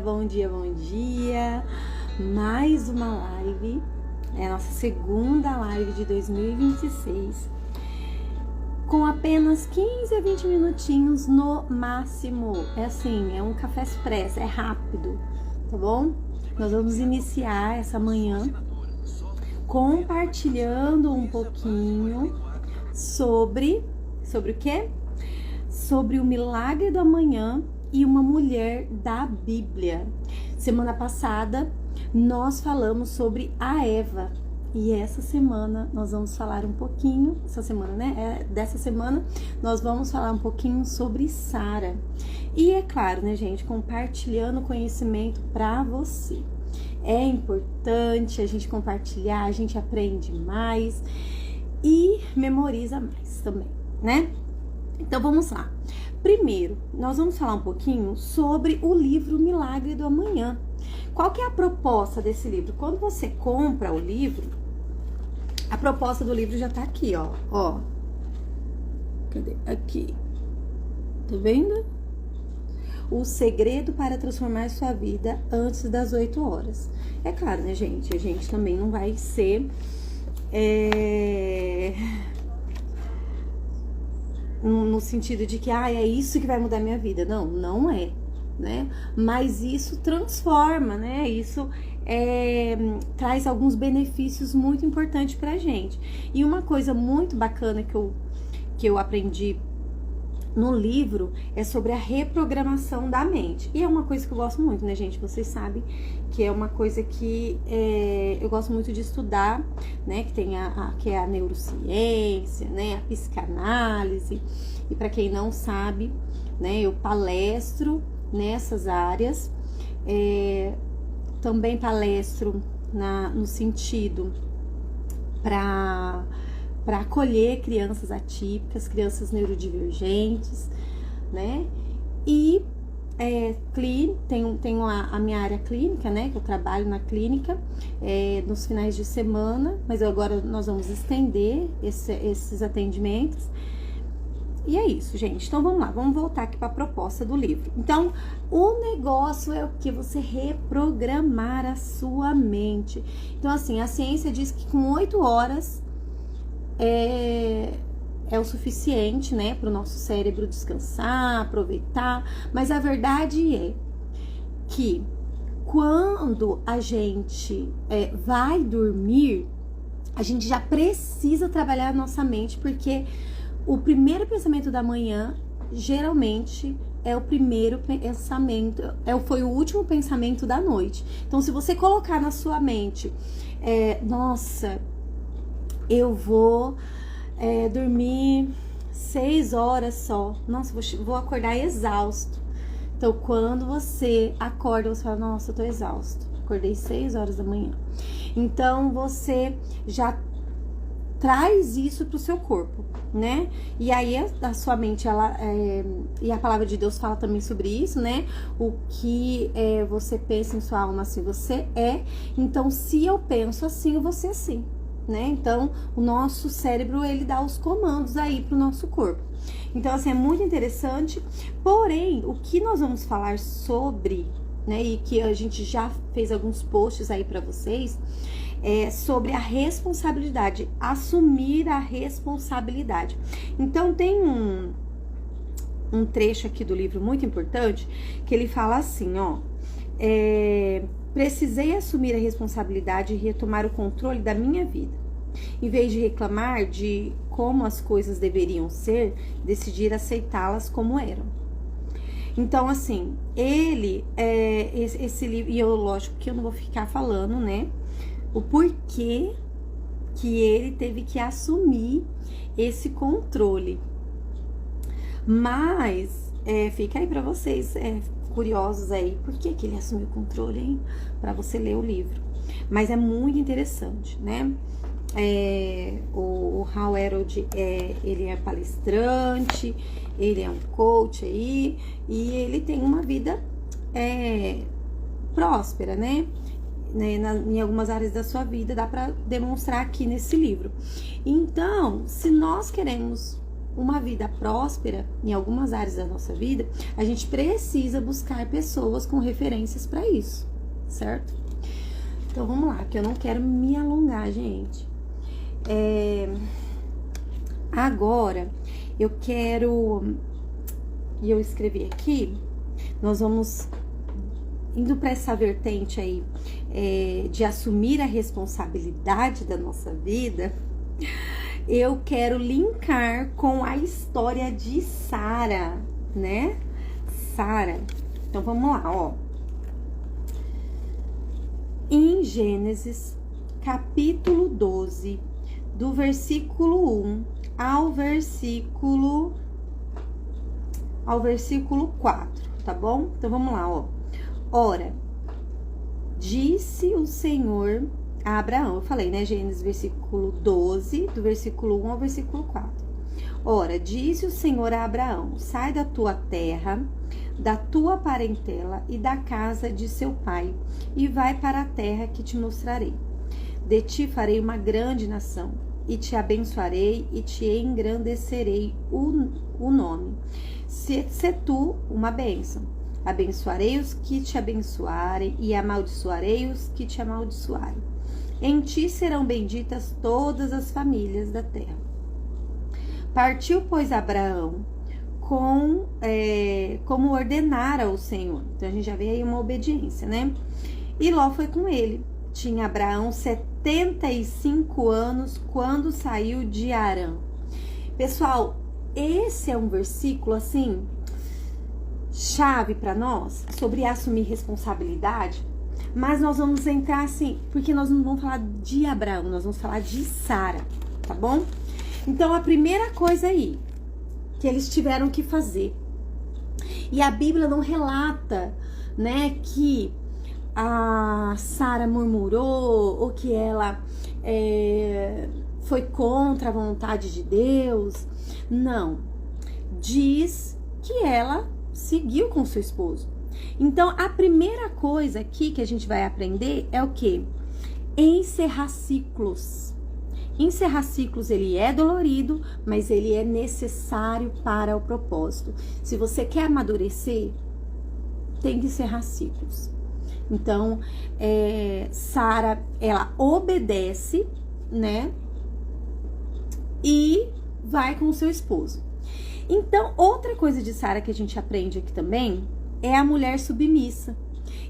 bom dia, bom dia. Mais uma live, é a nossa segunda live de 2026, com apenas 15 a 20 minutinhos no máximo. É assim, é um café expresso, é rápido, tá bom? Nós vamos iniciar essa manhã compartilhando um pouquinho sobre o quê? Sobre o milagre do amanhã e uma mulher da Bíblia. Semana passada nós falamos sobre a Eva e essa semana nós vamos falar um pouquinho, dessa semana nós vamos falar um pouquinho sobre Sara. E é claro, né, gente, compartilhando conhecimento para você. É importante a gente compartilhar, a gente aprende mais e memoriza mais também, né? Então vamos lá. Primeiro, nós vamos falar um pouquinho sobre o livro Milagre do Amanhã. Qual que é a proposta desse livro? Quando você compra o livro, a proposta do livro já tá aqui, ó. Cadê? Aqui. Tá vendo? O segredo para transformar sua vida antes das 8 horas. É claro, né, gente? A gente também não vai ser... no sentido de que, é isso que vai mudar minha vida. Não, não é, né? Mas isso transforma, né? Isso traz alguns benefícios muito importantes pra gente. E uma coisa muito bacana que eu aprendi no livro é sobre a reprogramação da mente. E é uma coisa que eu gosto muito, né, gente? Vocês sabem que é uma coisa que eu gosto muito de estudar, né? Que tem que é a neurociência, né? A psicanálise. E para quem não sabe, né? Eu palestro nessas áreas. Também palestro no sentido para acolher crianças atípicas, crianças neurodivergentes, né? E tenho a minha área clínica, né? Que eu trabalho na clínica nos finais de semana, mas agora nós vamos estender esses atendimentos. E é isso, gente. Então vamos lá, vamos voltar aqui para a proposta do livro. Então, o negócio é o que? Você reprogramar a mente. Então, assim, a ciência diz que com 8 horas é o suficiente, né, para o nosso cérebro descansar, aproveitar. Mas a verdade é que quando a gente vai dormir, a gente já precisa trabalhar a nossa mente, porque o primeiro pensamento da manhã geralmente é o primeiro pensamento, foi o último pensamento da noite. Então, se você colocar na sua mente, nossa, eu vou dormir 6 horas só. Nossa, vou acordar exausto. Então, quando você acorda, você fala, nossa, eu tô exausto. Acordei 6 horas da manhã. Então, você já traz isso pro seu corpo, né? E aí a sua mente, e a palavra de Deus fala também sobre isso, né? O que você pensa em sua alma, assim você é. Então, se eu penso assim, eu vou ser assim, né? Então, o nosso cérebro, ele dá os comandos aí pro nosso corpo. Então, assim, é muito interessante. Porém, o que nós vamos falar sobre, né? E que a gente já fez alguns posts aí pra vocês, sobre a responsabilidade, assumir a responsabilidade. Então, tem um trecho aqui do livro muito importante, que ele fala assim, precisei assumir a responsabilidade e retomar o controle da minha vida. Em vez de reclamar de como as coisas deveriam ser, decidir aceitá-las como eram. Então, assim, esse livro, e lógico que eu não vou ficar falando, né, o porquê que ele teve que assumir esse controle. Mas, fica aí pra vocês, curiosos aí, por que ele assumiu o controle, hein? Pra você ler o livro. Mas é muito interessante, né? O Hal Herold, ele é palestrante, ele é um coach aí, e ele tem uma vida próspera, né? Em algumas áreas da sua vida, dá para demonstrar aqui nesse livro. Então, se nós queremos uma vida próspera em algumas áreas da nossa vida, a gente precisa buscar pessoas com referências para isso, certo? Então vamos lá, que eu não quero me alongar, gente. Agora eu quero, e eu escrevi aqui, nós vamos indo para essa vertente aí de assumir a responsabilidade da nossa vida. Eu quero linkar com a história de Sara, né? Sara. Então vamos lá, ó. Em Gênesis, capítulo 12, do versículo 1 ao versículo 4, tá bom? Então vamos lá, ó. Ora, disse o Senhor a Abraão, eu falei, né? Gênesis, versículo 12, do versículo 1 ao versículo 4. Ora, disse o Senhor a Abraão: sai da tua terra, da tua parentela e da casa de seu pai, e vai para a terra que te mostrarei. De ti farei uma grande nação, e te abençoarei e te engrandecerei o nome. Se tu uma bênção. Abençoarei os que te abençoarem e amaldiçoarei os que te amaldiçoarem. Em ti serão benditas todas as famílias da terra. Partiu, pois, Abraão como ordenara o Senhor. Então, a gente já vê aí uma obediência, né? E Ló foi com ele. Tinha Abraão 75 anos quando saiu de Harã. Pessoal, esse é um versículo, assim, chave para nós, sobre assumir responsabilidade. Mas nós vamos entrar assim, porque nós não vamos falar de Abraão, nós vamos falar de Sara, tá bom? Então, a primeira coisa aí que eles tiveram que fazer, e a Bíblia não relata, né, que a Sara murmurou ou que ela foi contra a vontade de Deus. Não, diz que ela seguiu com seu esposo. Então, a primeira coisa aqui que a gente vai aprender é o quê? Encerrar ciclos. Encerrar ciclos, ele é dolorido, mas ele é necessário para o propósito. Se você quer amadurecer, tem que encerrar ciclos. Então, Sara, ela obedece, né? E vai com o seu esposo. Então, outra coisa de Sara que a gente aprende aqui também é a mulher submissa.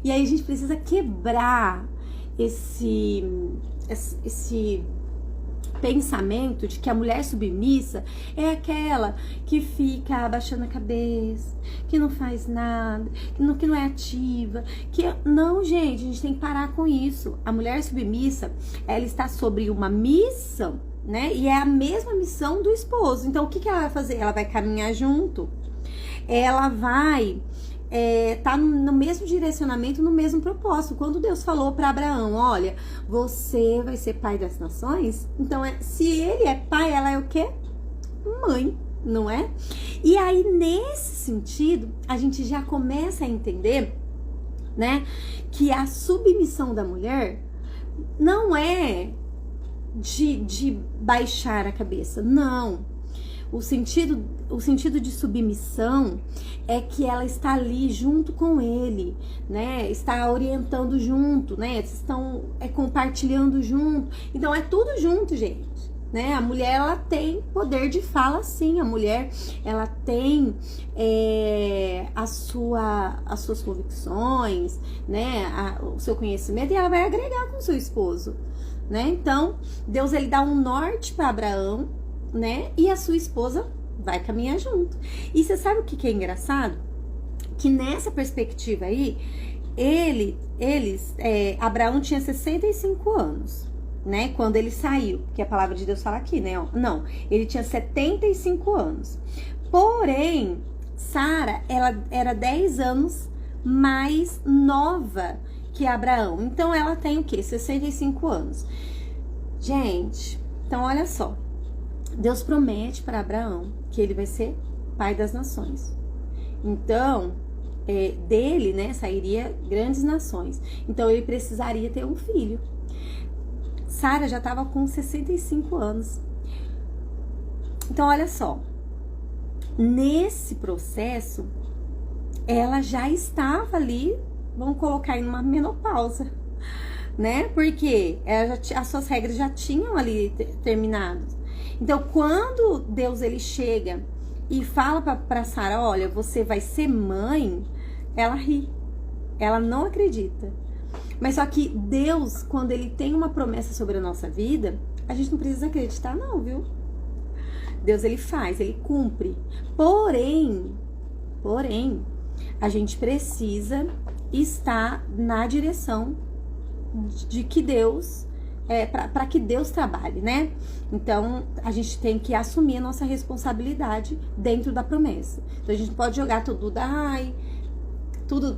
E aí a gente precisa quebrar esse pensamento de que a mulher submissa é aquela que fica abaixando a cabeça, que não faz nada, que não é ativa, não, gente, a gente tem que parar com isso. A mulher submissa, ela está sobre uma missão, né? E é a mesma missão do esposo. Então, o que ela vai fazer? Ela vai caminhar junto, ela vai tá no mesmo direcionamento, no mesmo propósito. Quando Deus falou para Abraão, olha, você vai ser pai das nações, então se ele é pai, ela é o quê? Mãe, não é? E aí, nesse sentido, a gente já começa a entender, né, que a submissão da mulher não é de baixar a cabeça, não. O sentido de submissão é que ela está ali junto com ele, né? Está orientando junto, né? Estão compartilhando junto. Então, é tudo junto, gente, né? A mulher, ela tem poder de fala, sim. A mulher, ela tem as suas convicções, né? O seu conhecimento, e ela vai agregar com o seu esposo, né? Então, Deus, ele dá um norte para Abraão, né? E a sua esposa vai caminhar junto. E você sabe o que é engraçado? Que nessa perspectiva aí, Abraão tinha 65 anos, né? Quando ele saiu, porque a palavra de Deus fala aqui, né? Não, ele tinha 75 anos. Porém, Sara, ela era 10 anos mais nova que Abraão. Então, ela tem o quê? 65 anos. Gente, então olha só. Deus promete para Abraão que ele vai ser pai das nações. Então, dele, né, sairia grandes nações. Então, ele precisaria ter um filho. Sara já estava com 65 anos. Então, olha só. Nesse processo, ela já estava ali, vamos colocar em uma menopausa, né? Porque as suas regras já tinham ali terminado. Então, quando Deus ele chega e fala para Sara, olha, você vai ser mãe, ela ri, ela não acredita. Mas só que Deus, quando ele tem uma promessa sobre a nossa vida, a gente não precisa acreditar não, viu? Deus ele faz, ele cumpre. Porém, a gente precisa estar na direção de que Deus, para que Deus trabalhe, né? Então, a gente tem que assumir a nossa responsabilidade dentro da promessa. Então, a gente pode jogar tudo,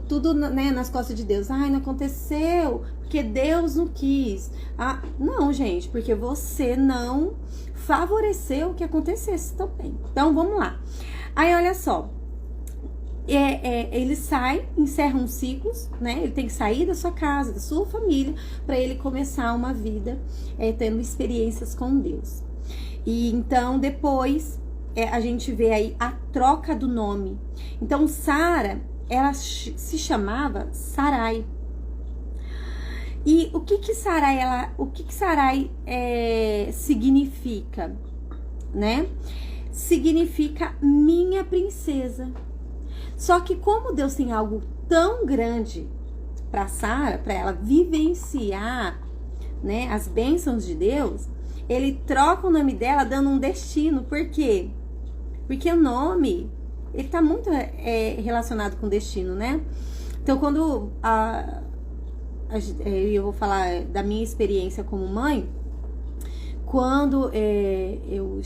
tudo né, nas costas de Deus. Ai, não aconteceu, porque Deus não quis. Ah, não, gente, porque você não favoreceu que acontecesse também. Então, vamos lá. Aí, olha só. Ele sai, encerra um ciclo, né? Ele tem que sair da sua casa, da sua família, para ele começar uma vida tendo experiências com Deus. E então, depois, a gente vê aí a troca do nome. Então, Sara, ela se chamava Sarai. E o que Sarai significa, né? Significa minha princesa. Só que como Deus tem algo tão grande para Sara, para ela vivenciar, né, as bênçãos de Deus, ele troca o nome dela dando um destino. Por quê? Porque o nome, ele tá muito relacionado com destino, né? Então, quando eu vou falar da minha experiência como mãe, quando eu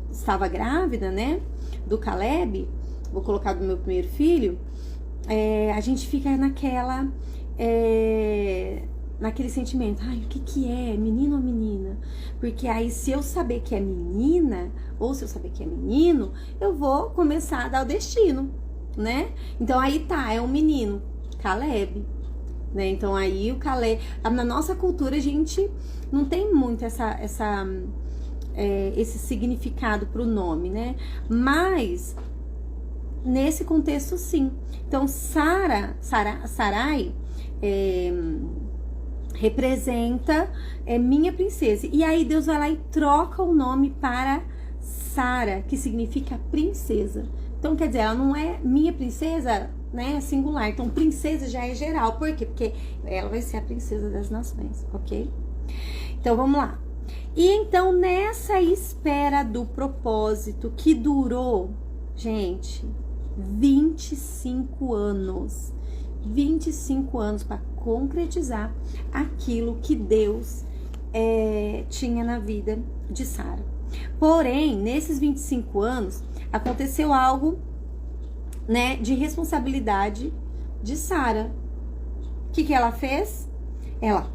estava grávida, né, do Caleb, vou colocar do meu primeiro filho, a gente fica naquele sentimento, ai, o que é, menino ou menina? Porque aí se eu saber que é menina, ou se eu saber que é menino, eu vou começar a dar o destino, né? Então aí tá, é um menino, Caleb, né? Então aí o Caleb, na nossa cultura a gente não tem muito esse significado pro nome, né? Mas nesse contexto, sim. Então, Sarai representa minha princesa. E aí Deus vai lá e troca o nome para Sara, que significa princesa. Então, quer dizer, ela não é minha princesa, né, singular. Então, princesa já é geral. Por quê? Porque ela vai ser a princesa das nações, ok? Então, vamos lá. E então, nessa espera do propósito que durou, gente, 25 anos. 25 anos para concretizar aquilo que Deus tinha na vida de Sara. Porém, nesses 25 anos, aconteceu algo, né, de responsabilidade de Sara. O que ela fez? Ela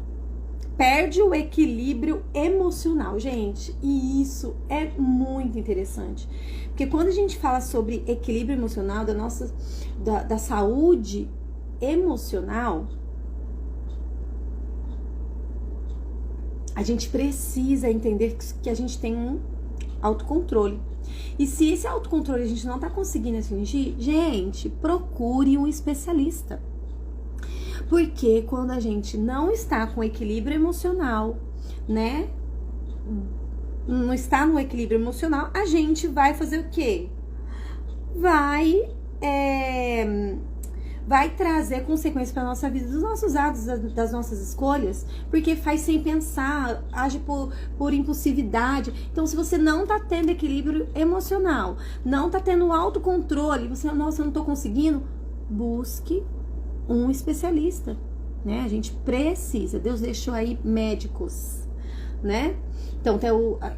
perde o equilíbrio emocional, gente, e isso é muito interessante, porque quando a gente fala sobre equilíbrio emocional, da saúde emocional, a gente precisa entender que a gente tem um autocontrole. E se esse autocontrole a gente não tá conseguindo atingir, gente, procure um especialista. Porque quando a gente não está com equilíbrio emocional, né? Não está no equilíbrio emocional, a gente vai fazer o quê? Vai trazer consequências para nossa vida, dos nossos atos, das nossas escolhas, porque faz sem pensar, age por impulsividade. Então, se você não tá tendo equilíbrio emocional, não tá tendo autocontrole, você, nossa, eu não tô conseguindo, busque um especialista, né? A gente precisa, Deus deixou aí médicos, né? Então,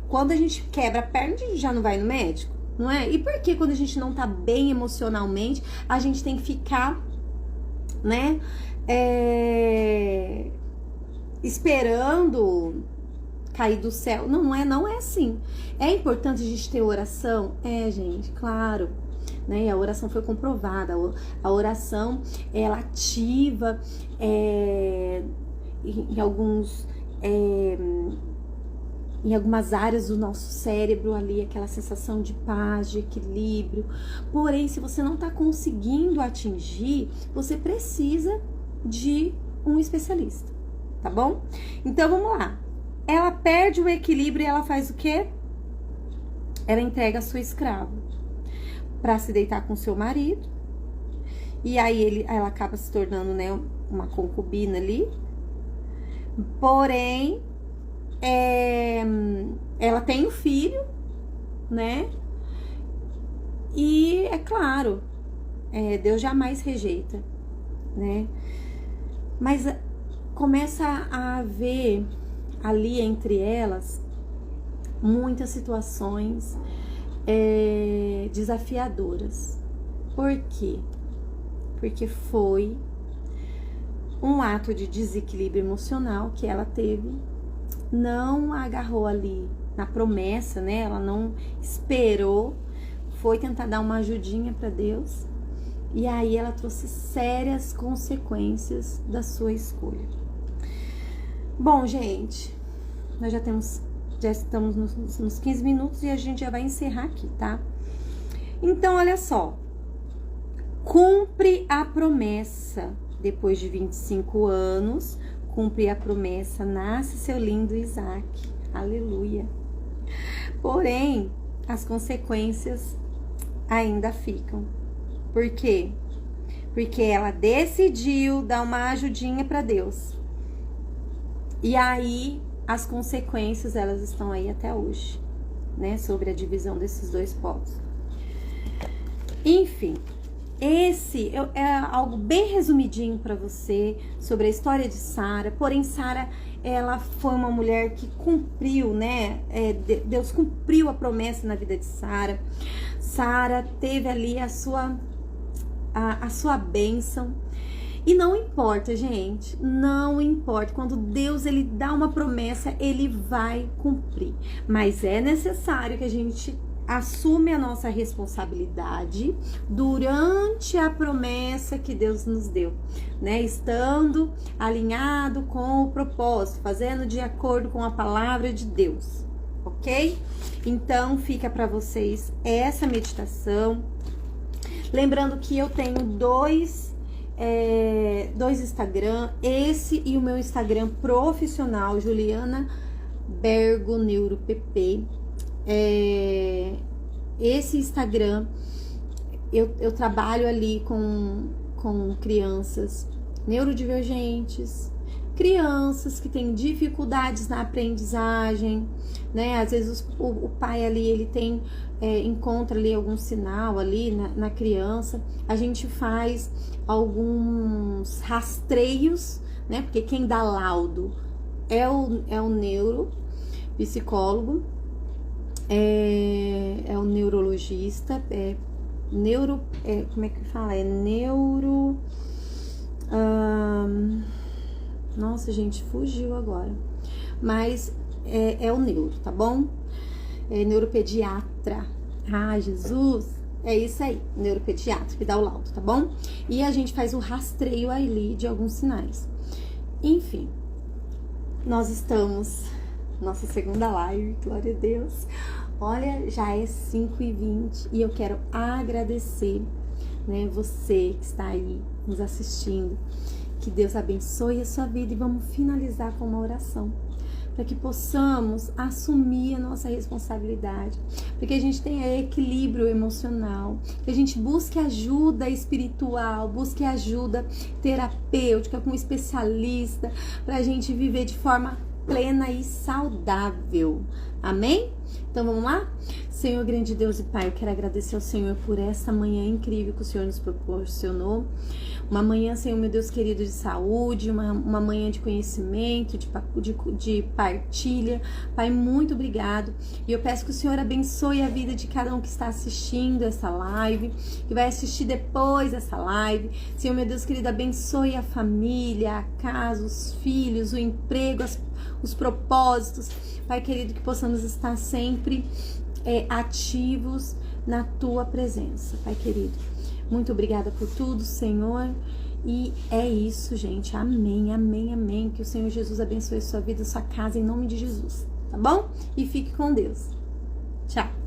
quando a gente quebra a perna, a gente já não vai no médico, não é? E por que quando a gente não tá bem emocionalmente, a gente tem que ficar, né, esperando cair do céu? Não é assim. É importante a gente ter oração? Gente, claro. Né? E a oração foi comprovada. A oração, ela ativa em em algumas áreas do nosso cérebro ali, aquela sensação de paz, de equilíbrio. Porém, se você não está conseguindo atingir, você precisa de um especialista, tá bom? Então, vamos lá. Ela perde o equilíbrio e ela faz o quê? Ela entrega a sua escrava para se deitar com seu marido. E aí ela acaba se tornando, né, uma concubina ali. Porém, ela tem um filho, né? E é claro, Deus jamais rejeita, né? Mas começa a haver ali entre elas muitas situações desafiadoras. Por quê? Porque foi um ato de desequilíbrio emocional que ela teve, não agarrou ali na promessa, né? Ela não esperou, foi tentar dar uma ajudinha para Deus, e aí ela trouxe sérias consequências da sua escolha. Bom, gente, nós já estamos nos 15 minutos e a gente já vai encerrar aqui, tá? Então, olha só. Cumpre a promessa. Depois de 25 anos, cumpre a promessa, nasce seu lindo Isaac. Aleluia. Porém, as consequências ainda ficam. Por quê? Porque ela decidiu dar uma ajudinha para Deus. E aí, as consequências, elas estão aí até hoje, né? Sobre a divisão desses dois povos. Enfim, esse é algo bem resumidinho para você sobre a história de Sara. Porém, Sara, ela foi uma mulher que cumpriu, né? Deus cumpriu a promessa na vida de Sara. Sara teve ali a sua bênção. E não importa, gente, não importa. Quando Deus ele dá uma promessa, ele vai cumprir. Mas é necessário que a gente assume a nossa responsabilidade durante a promessa que Deus nos deu, né? Estando alinhado com o propósito, fazendo de acordo com a palavra de Deus, ok? Então, fica para vocês essa meditação. Lembrando que eu tenho dois Instagram, esse e o meu Instagram profissional, Juliana Bergo NeuroPP. Esse Instagram, eu trabalho ali com crianças neurodivergentes, crianças que têm dificuldades na aprendizagem, né? Às vezes o pai ali, ele encontra ali algum sinal ali na criança. A gente faz alguns rastreios, né? Porque quem dá laudo é o neuropsicólogo, é o neurologista, como é que fala? Nossa, gente, fugiu agora. Mas é o neuro, tá bom? É neuropediatra. Ah, Jesus! É isso aí, neuropediatra que dá o laudo, tá bom? E a gente faz o rastreio ali de alguns sinais. Enfim, nós estamos... Nossa segunda live, glória a Deus. Olha, já é 5h20 e eu quero agradecer, né, você que está aí nos assistindo. Que Deus abençoe a sua vida e vamos finalizar com uma oração. Para que possamos assumir a nossa responsabilidade, para que a gente tenha equilíbrio emocional, que a gente busque ajuda espiritual, busque ajuda terapêutica com um especialista, para a gente viver de forma plena e saudável. Amém? Então vamos lá? Senhor, grande Deus e Pai, eu quero agradecer ao Senhor por essa manhã incrível que o Senhor nos proporcionou. Uma manhã, Senhor, meu Deus querido, de saúde, uma manhã de conhecimento, de partilha. Pai, muito obrigado. E eu peço que o Senhor abençoe a vida de cada um que está assistindo essa live, que vai assistir depois dessa live. Senhor, meu Deus querido, abençoe a família, a casa, os filhos, o emprego, os propósitos. Pai querido, que possamos estar sempre ativos na Tua presença, Pai querido. Muito obrigada por tudo, Senhor. E é isso, gente. Amém, amém, amém. Que o Senhor Jesus abençoe a sua vida, a sua casa, em nome de Jesus. tá bom? E fique com Deus. Tchau!